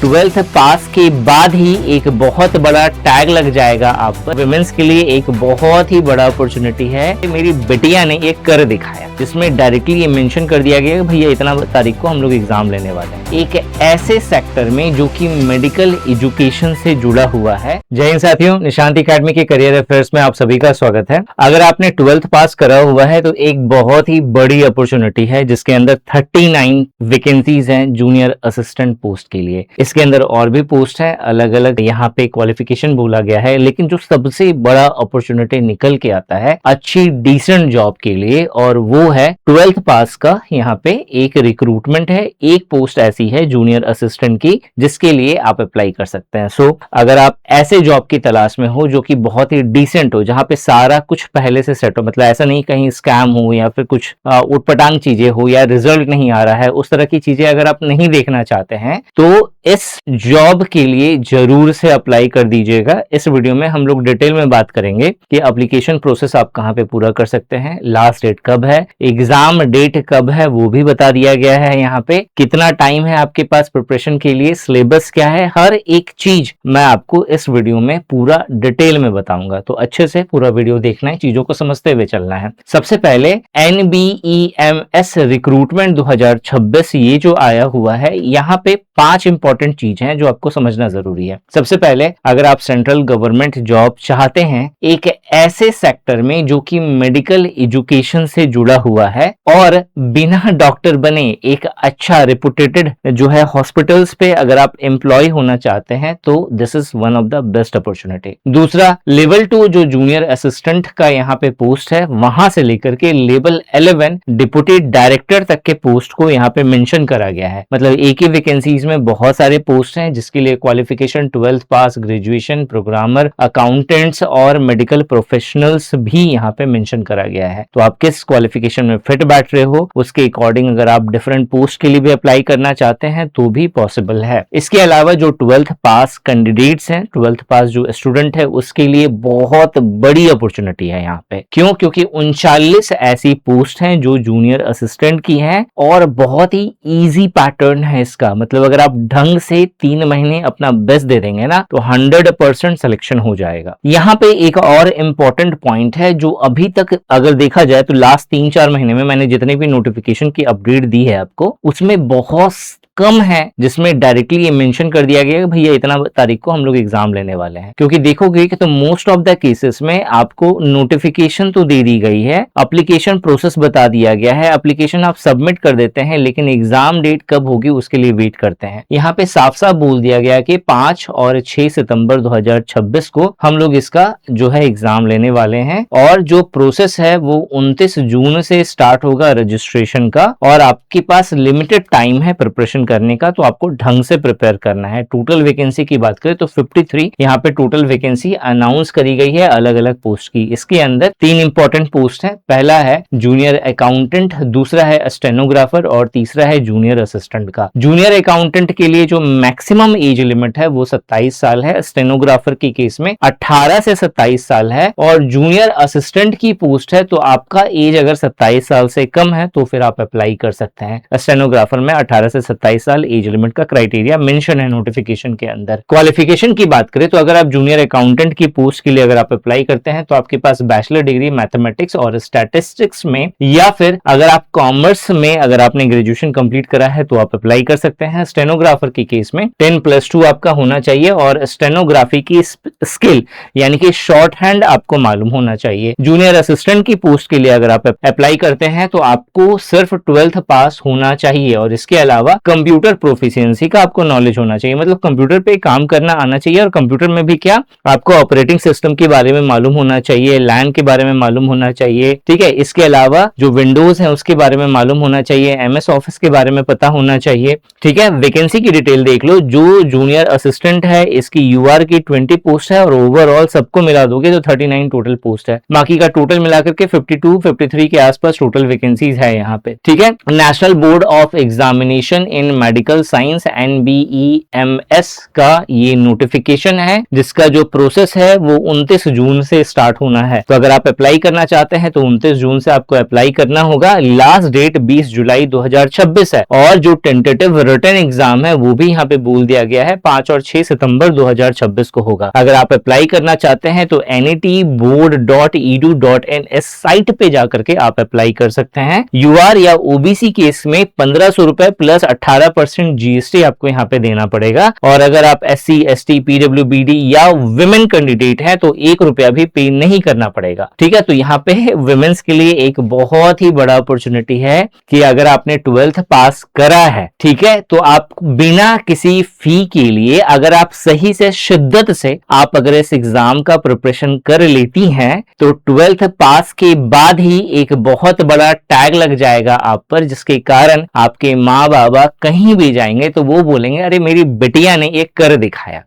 Twelfth pass के बाद ही एक बहुत बड़ा टैग लग जाएगा आप पर। वुमेन्स के लिए एक बहुत ही बड़ा अपॉर्चुनिटी है। मेरी बिटिया ने एक कर दिखाया जिसमें डायरेक्टली ये मेंशन कर दिया गया कि भैया इतना तारीख को हम लोग एग्जाम लेने वाले हैं, एक ऐसे सेक्टर में जो कि मेडिकल एजुकेशन से जुड़ा हुआ है। जय हिंद साथियों, निशांत एकेडमी के करियर अफेयर्स में आप सभी का स्वागत है। अगर आपने ट्वेल्थ पास करा हुआ है तो एक बहुत ही बड़ी अपॉर्चुनिटी है जिसके अंदर 39 वैकेंसीज हैं जूनियर असिस्टेंट पोस्ट के लिए। इसके अंदर और भी पोस्ट है, अलग अलग यहाँ पे क्वालिफिकेशन बोला गया है, लेकिन जो सबसे बड़ा अपॉर्चुनिटी निकल के आता है अच्छी डिसेंट जॉब के लिए, और वो है ट्वेल्थ पास का यहाँ पे एक रिक्रूटमेंट है। एक पोस्ट ऐसी है जूनियर असिस्टेंट की जिसके लिए आप अप्लाई कर सकते हैं। सो अगर आप ऐसे जॉब की तलाश में हो जो कि बहुत ही डिसेंट हो, जहां पे सारा कुछ पहले से सेट हो, मतलब ऐसा नहीं कहीं स्कैम हो या फिर कुछ उटपटांग चीजें हो या रिजल्ट नहीं आ रहा है, उस तरह की चीजें अगर आप नहीं देखना चाहते हैं तो इस जॉब के लिए जरूर से अप्लाई कर दीजिएगा। इस वीडियो में हम लोग डिटेल में बात करेंगे कि एप्लीकेशन प्रोसेस आप कहां पे पूरा कर सकते हैं, लास्ट डेट कब है, एग्जाम डेट कब है वो भी बता दिया गया है, यहाँ पे कितना टाइम है आपके पास प्रिपरेशन के लिए, सिलेबस क्या है, हर एक चीज मैं आपको इस वीडियो में पूरा डिटेल में बताऊंगा। तो अच्छे से पूरा वीडियो देखना है, चीजों को समझते हुए चलना है। सबसे पहले NBEMS रिक्रूटमेंट 2026 ये जो आया हुआ है, यहाँ पे 5 इंपॉर्टेंट चीज हैं जो आपको समझना जरूरी है। सबसे पहले, अगर आप सेंट्रल गवर्नमेंट जॉब चाहते हैं एक ऐसे सेक्टर में जो कि मेडिकल एजुकेशन से जुड़ा हुआ है और बिना डॉक्टर बने एक अच्छा रेपुटेटेड जो है हॉस्पिटल्स पे अगर आप एम्प्लॉय होना चाहते हैं तो this is one of the best opportunity. दूसरा, लेवल 2 जो जूनियर असिस्टेंट का यहाँ पे पोस्ट है, वहां से लेकर के लेवल 11 डिप्टी डायरेक्टर तक के पोस्ट को यहाँ पे मेंशन करा गया है। मतलब एक ही वैकेंसीज में बहुत सारे पोस्ट हैं जिसके लिए qualification twelfth pass, graduation, programmer, accountants और मेडिकल प्रोफेशनल्स भी यहाँ पे मेंशन करा गया है। तो आप किस क्वालिफिकेशन में फिट बैठ रहे हो उसके अकॉर्डिंग अगर आप डिफरेंट पोस्ट के लिए भी अप्लाई करना चाहते हैं तो भी पॉसिबल है। इसके अलावा जो ट्वेल्थ पास कैंडिडेट्स हैं, ट्वेल्थ पास जो स्टूडेंट है, उसके लिए बहुत बड़ी अपॉर्चुनिटी है यहाँ पे। क्यों? क्योंकि 39 ऐसी पोस्ट हैं जो जूनियर असिस्टेंट की हैं और बहुत ही इजी पैटर्न है इसका। मतलब अगर आप ढंग से 3 महीने अपना बेस्ट दे देंगे ना तो 100% सिलेक्शन हो जाएगा। यहाँ पे एक और इम्पोर्टेंट पॉइंट है जो अभी तक अगर देखा जाए तो लास्ट 3-4 महीने में मैंने जितने भी नोटिफिकेशन की अपडेट दी है आपको, उसमें बहुत कम है जिसमें डायरेक्टली ये मेंशन कर दिया गया कि भैया इतना तारीख को हम लोग एग्जाम लेने वाले हैं। क्योंकि देखोगे कि तो मोस्ट ऑफ द केसेस में आपको नोटिफिकेशन तो दे दी गई है, एप्लीकेशन प्रोसेस बता दिया गया है, एप्लीकेशन आप सबमिट कर देते हैं, लेकिन एग्जाम डेट कब होगी उसके लिए वेट करते हैं। यहाँ पे साफ साफ बोल दिया गया कि 5 और 6 सितंबर 2026 को हम लोग इसका जो है एग्जाम लेने वाले हैं, और जो प्रोसेस है वो 29 जून से स्टार्ट होगा रजिस्ट्रेशन का, और आपके पास लिमिटेड टाइम है प्रिपरेशन करने का, तो आपको ढंग से प्रिपेयर करना है। टोटल वैकेंसी की बात करें तो 53 यहाँ पे टोटल वैकेंसी अनाउंस करी गई है अलग अलग पोस्ट की। इसके अंदर 3 इंपॉर्टेंट पोस्ट है। पहला है जूनियर अकाउंटेंट, दूसरा है स्टेनोग्राफर और तीसरा है जूनियर असिस्टेंट का। जूनियर अकाउंटेंट के लिए जो मैक्सिमम एज लिमिट है वो 27 साल है, स्टेनोग्राफर के केस में 18 से 27 साल है, और जूनियर असिस्टेंट की पोस्ट है तो आपका एज अगर 27 साल से कम है तो फिर आप अप्लाई कर सकते हैं। स्टेनोग्राफर में 18 से 27 साल एज लिमिट का क्राइटेरिया मेंशन है नोटिफिकेशन के अंदर। क्वालिफिकेशन की बात करें तो अगर आप जूनियर अकाउंटेंट की पोस्ट के लिए अगर आप अप्लाई करते हैं तो आपके पास बैचलर डिग्री मैथमेटिक्स और स्टैटिस्टिक्स में, या फिर अगर आप कॉमर्स में अगर आपने ग्रेजुएशन कंप्लीट करा है तो आप अप्लाई कर सकते हैं। स्टेनोग्राफर के केस में 10+2 आपका होना चाहिए और स्टेनोग्राफी की स्किल यानी कि शॉर्ट हैंड आपको मालूम होना चाहिए। जूनियर असिस्टेंट की पोस्ट के लिए अगर आप अप्लाई करते हैं तो आपको सिर्फ 12th पास होना चाहिए, और इसके अलावा कंप्यूटर प्रोफिशिएंसी का आपको नॉलेज होना चाहिए। मतलब कंप्यूटर पे काम करना आना चाहिए, और कंप्यूटर में भी क्या, आपको ऑपरेटिंग सिस्टम के बारे में मालूम होना चाहिए, लैन के बारे में मालूम होना चाहिए, ठीक है। इसके अलावा जो विंडोज है उसके बारे में मालूम होना चाहिए, MS ऑफिस के बारे में पता होना चाहिए, ठीक है। वैकेंसी की डिटेल देख लो। जो जूनियर असिस्टेंट है इसकी UR की 20 पोस्ट है और ओवरऑल सबको मिला दोगे तो 39 टोटल पोस्ट है। बाकी का टोटल मिलाकर के 52-53 के आसपास टोटल वैकेंसीज है यहाँ पे, ठीक है। National board of examination in in medical science NBEMS का ये नोटिफिकेशन है, जिसका जो प्रोसेस है वो 29 जून से स्टार्ट होना है। तो अगर आप अप्लाई करना चाहते हैं तो 29 जून से आपको अप्लाई करना होगा। लास्ट डेट 20 जुलाई 2026 है और जो टेंटेटिव रिटन एग्जाम है वो भी यहाँ पे बोल दिया गया है 5 और 6 सितंबर 2026 को होगा। अगर आप अप्लाई करना चाहते हैं तो NETboard.edu.in इस साइट पे जाकर के आप अप्लाई कर सकते हैं। UR या OBC केस में 1500 रुपए प्लस 18% GST आपको यहाँ पे देना पड़ेगा। और अगर आप SC ST PWBD या विमेन कैंडिडेट है तो 1 रुपया भी पे नहीं करना पड़ेगा। ठीक है, तो यहाँ पे विमेन्स के लिए एक बहुत ही बड़ा अपॉर्चुनिटी है कि अगर आपने 12th पास करा है, ठीक है, तो आप बिना किसी फी के लिए अगर आप सही से शिद्दत से आप अगर इस एग्जाम का प्रिपरेशन कर लेती हैं तो 12th पास के बाद ही एक बहुत बड़ा टैग लग जाएगा आप पर, जिसके कारण आपके माँ बाबा कहीं भी जाएंगे तो वो बोलेंगे अरे मेरी बिटिया ने ये कर दिखाया।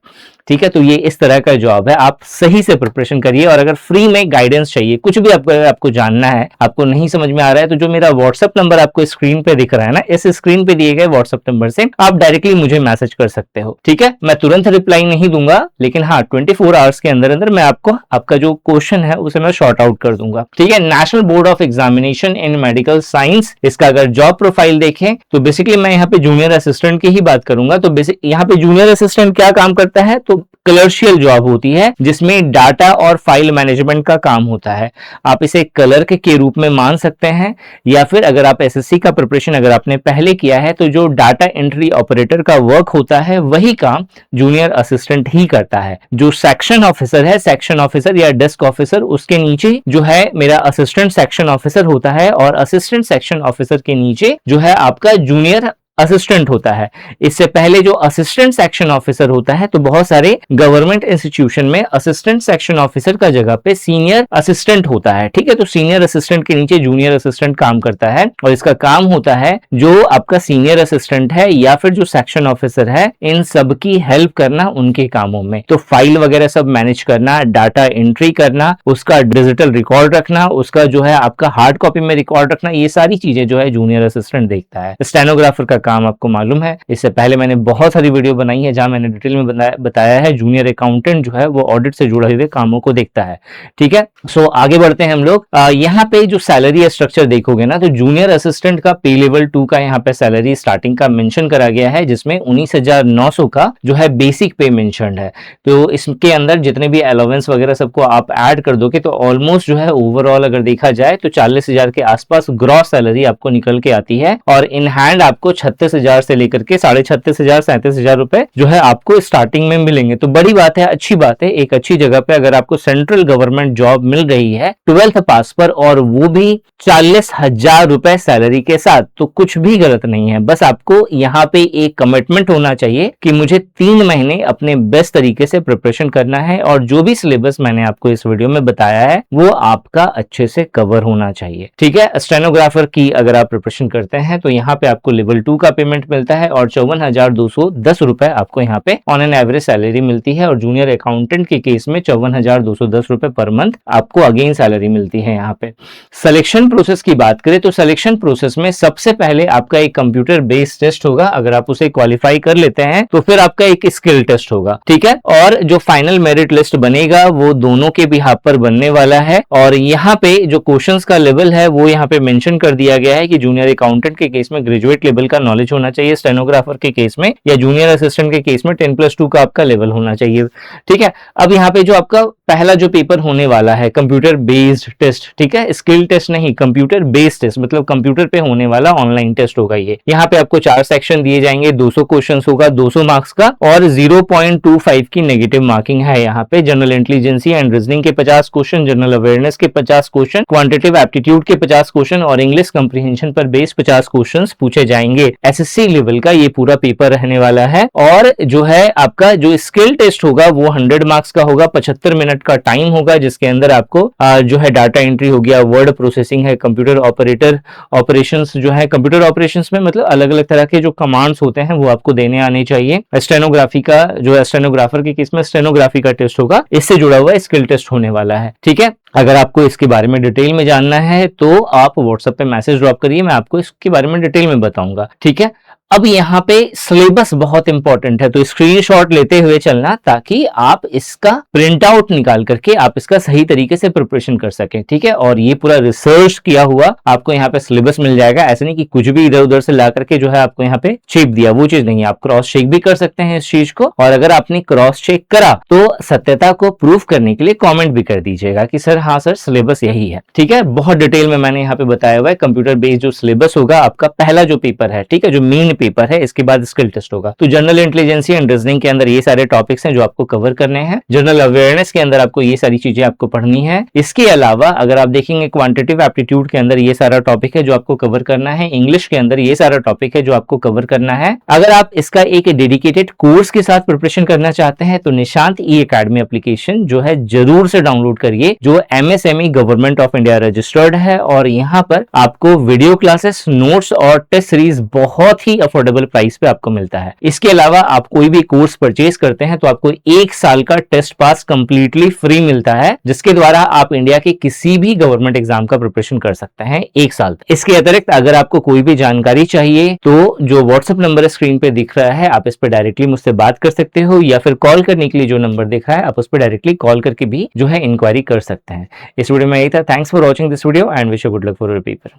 ठीक है, तो ये इस तरह का जॉब है, आप सही से प्रिपरेशन करिए। और अगर फ्री में गाइडेंस चाहिए, कुछ भी आपको जानना है, आपको नहीं समझ में आ रहा है, तो जो मेरा व्हाट्सएप नंबर आपको स्क्रीन पे दिख रहा है ना, इस स्क्रीन पे दिए गए व्हाट्सएप नंबर से आप डायरेक्टली मुझे मैसेज कर सकते हो। ठीक है, मैं तुरंत रिप्लाई नहीं दूंगा, लेकिन हाँ 24 आवर्स के अंदर अंदर मैं आपको आपका जो क्वेश्चन है उसे मैं शॉर्ट आउट कर दूंगा। ठीक है, national board of examination in medical science, इसका अगर जॉब प्रोफाइल देखें तो बेसिकली मैं यहाँ पे जूनियर असिस्टेंट की ही बात करूंगा। तो बेसिक यहाँ पे जूनियर असिस्टेंट क्या काम करता है, तो कलर्शियल जॉब होती है जिसमें डाटा और फाइल मैनेजमेंट का काम होता है। आप इसे क्लर्क के रूप में मान सकते हैं, या फिर अगर आप एसएससी का प्रिपरेशन अगर आपने पहले किया है तो जो डाटा एंट्री ऑपरेटर का वर्क होता है वही काम जूनियर असिस्टेंट ही करता है। जो सेक्शन ऑफिसर है, सेक्शन ऑफिसर या डेस्क ऑफिसर, उसके नीचे जो है मेरा असिस्टेंट सेक्शन ऑफिसर होता है, और असिस्टेंट सेक्शन ऑफिसर के नीचे जो है आपका जूनियर असिस्टेंट होता है। इससे पहले जो असिस्टेंट सेक्शन ऑफिसर होता है, तो बहुत सारे गवर्नमेंट इंस्टीट्यूशन में असिस्टेंट सेक्शन ऑफिसर का जगह पे सीनियर असिस्टेंट होता है। ठीक है, तो सीनियर असिस्टेंट के नीचे जूनियर असिस्टेंट काम करता है, और इसका काम होता है जो आपका सीनियर असिस्टेंट है या फिर जो सेक्शन ऑफिसर है, इन सब की हेल्प करना उनके कामों में। तो फाइल वगैरह सब मैनेज करना, डाटा एंट्री करना, उसका डिजिटल रिकॉर्ड रखना, उसका जो है आपका हार्ड कॉपी में रिकॉर्ड रखना, ये सारी चीजें जो है जूनियर असिस्टेंट देखता है। स्टेनोग्राफर का काम आपको मालूम है, इससे पहले मैंने बहुत सारी वीडियो बनाई है जहां मैंने डिटेल में बताया है। जूनियर अकाउंटेंट जो है वो ऑडिट से जुड़े हुए कामों को देखता है। ठीक है, सो आगे बढ़ते हैं हम लोग। यहाँ पे जो सैलरी स्ट्रक्चर देखोगे ना, तो जूनियर असिस्टेंट का पे लेवल 2 का यहाँ पे सैलरी स्टार्टिंग का मेंशन करा गया है, जिसमें 19,900 का जो है बेसिक पे मेंशन्ड है। तो इसके अंदर जितने भी अलाउंस वगैरह सबको आप ऐड कर दोगे तो ऑलमोस्ट जो है ओवरऑल अगर देखा जाए तो 40,000 के आसपास ग्रॉस सैलरी आपको निकल के आती है, और इन हैंड आपको 36,000 से लेकर के 36,500 37,000 रुपए जो है आपको स्टार्टिंग में मिलेंगे। तो बड़ी बात है, अच्छी बात है, एक अच्छी जगह पे अगर आपको सेंट्रल गवर्नमेंट जॉब मिल रही है 12th पास पर, और वो भी 40,000 रुपए सैलरी के साथ, तो कुछ भी गलत नहीं है। बस आपको यहाँ पे एक कमिटमेंट होना चाहिए कि मुझे 3 महीने अपने बेस्ट तरीके से प्रिपरेशन करना है, और जो भी सिलेबस मैंने आपको इस वीडियो में बताया है वो आपका अच्छे से कवर होना चाहिए। ठीक है, स्टेनोग्राफर की अगर आप प्रिपरेशन करते हैं तो यहाँ पे आपको लेवल 2 का पेमेंट मिलता है, और 54,210 रुपए आपको यहाँ पे ऑन एन एवरेज सैलरी मिलती है। और जूनियर अकाउंटेंट के केस में 54,210 रुपए पर मंथ आपको अगेन सैलरी मिलती है। यहाँ पे सिलेक्शन प्रोसेस की बात करें तो सिलेक्शन प्रोसेस में सबसे पहले आपका एक कंप्यूटर बेस्ड टेस्ट होगा। अगर आप उसे क्वालिफाई कर लेते हैं तो फिर आपका एक स्किल टेस्ट होगा। ठीक है, और जो फाइनल मेरिट लिस्ट बनेगा वो दोनों के बिहाफ पर बनने वाला है। और यहाँ पे जो क्वेश्चंस का लेवल है वो यहाँ पे मेंशन कर दिया गया है कि जूनियर अकाउंटेंट के केस में ग्रेजुएट लेवल का नॉलेज होना चाहिए, स्टेनोग्राफर के केस में या जूनियर असिस्टेंट के केस में 10+2 का आपका लेवल होना चाहिए। ठीक है, अब यहाँ पे जो आपका पहला जो पेपर होने वाला है कंप्यूटर बेस्ड टेस्ट, ठीक है, स्किल टेस्ट नहीं, कंप्यूटर बेस्ड टेस्ट, मतलब कंप्यूटर पे होने वाला ऑनलाइन टेस्ट होगा ये। यहाँ पे आपको 4 सेक्शन दिए जाएंगे, 200 क्वेश्चंस होगा, 200 मार्क्स का, और 0.25 की नेगेटिव मार्किंग है। यहाँ पे जनरल इंटेलिजेंसी एंड रीजनिंग के 50 क्वेश्चन, जनरल अवेयरनेस के 50 क्वेश्चन, क्वांटिटेटिव एप्टीट्यूड के 50 क्वेश्चन, और इंग्लिश कंप्रीहेंशन पर बेस्ड 50 क्वेश्चन पूछे जाएंगे। एसएससी लेवल का ये पूरा पेपर रहने वाला है। और जो है आपका जो स्किल टेस्ट होगा वो 100 मार्क्स का होगा, 75 मिनट का टाइम होगा, जिसके अंदर आपको जो है डाटा एंट्री हो गया, वर्ड प्रोसेसिंग है, कंप्यूटर ऑपरेटर ऑपरेशंस जो है, कंप्यूटर ऑपरेशंस में मतलब अलग अलग तरह के जो कमांड्स होते हैं वो आपको देने आने चाहिए। स्टेनोग्राफी का जो स्टेनोग्राफर के केस में स्टेनोग्राफी का टेस्ट होगा, इससे जुड़ा हुआ स्किल टेस्ट होने वाला है। ठीक है, अगर आपको इसके बारे में डिटेल में जानना है तो आप व्हाट्सएप पे मैसेज ड्रॉप करिए, मैं आपको इसके बारे में डिटेल में बताऊंगा। ठीक है, अब यहाँ पे सिलेबस बहुत इंपॉर्टेंट है, तो स्क्रीनशॉट लेते हुए चलना ताकि आप इसका प्रिंट आउट निकाल करके आप इसका सही तरीके से प्रिपरेशन कर सकें, ठीक है। और ये पूरा रिसर्च किया हुआ आपको यहाँ पे सिलेबस मिल जाएगा। ऐसे नहीं कि कुछ भी इधर उधर से ला करके जो है आपको यहाँ पे चेप दिया, वो चीज नहीं है। आप क्रॉस चेक भी कर सकते हैं इस चीज को, और अगर आपने क्रॉस चेक करा तो सत्यता को प्रूफ करने के लिए कॉमेंट भी कर दीजिएगा कि सर हाँ सर सिलेबस यही है, ठीक है। बहुत डिटेल में मैंने यहाँ पे बताया हुआ है। कंप्यूटर बेस्ड जो सिलेबस होगा आपका पहला जो पेपर है, ठीक है, जो मेन पेपर है, इसके बाद स्किल टेस्ट होगा। तो जनरल इंटेलिजेंस एंड रीजनिंग के अंदर ये सारे टॉपिक्स हैं जो आपको कवर करने हैं। जनरल अवेयरनेस के अंदर आपको ये सारी चीजें आपको पढ़नी है। इसके अलावा अगर आप देखेंगे क्वांटिटेटिव एप्टीट्यूड के अंदर ये सारा टॉपिक है जो आपको कवर करना है। इंग्लिश के अंदर ये सारा टॉपिक है जो आपको कवर करना है। अगर आप इसका एक डेडिकेटेड कोर्स के साथ प्रिपरेशन करना चाहते हैं तो निशांत ई एकेडमी एप्लीकेशन जो है जरूर से डाउनलोड करिए, जो MSME government of India registered है। और यहाँ पर आपको वीडियो क्लासेस, नोट्स और टेस्ट सीरीज बहुत ही अफोर्डेबल प्राइस पे आपको मिलता है। इसके अलावा आप कोई भी कोर्स परचेज करते हैं तो आपको 1 साल का टेस्ट पास कंप्लीटली फ्री मिलता है, जिसके द्वारा आप इंडिया के किसी भी गवर्नमेंट एग्जाम का प्रिपरेशन कर सकते हैं 1 साल तक। इसके अतिरिक्त अगर आपको कोई भी जानकारी चाहिए तो जो व्हाट्सएप नंबर स्क्रीन पे दिख रहा है आप इस पर डायरेक्टली मुझसे बात कर सकते हो, या फिर कॉल करने के लिए जो नंबर दिख रहा है आप उस पर डायरेक्टली कॉल करके भी जो है इंक्वायरी कर सकते हैं। इस वीडियो में यही था। Thanks for watching this video and wish you good luck for your paper.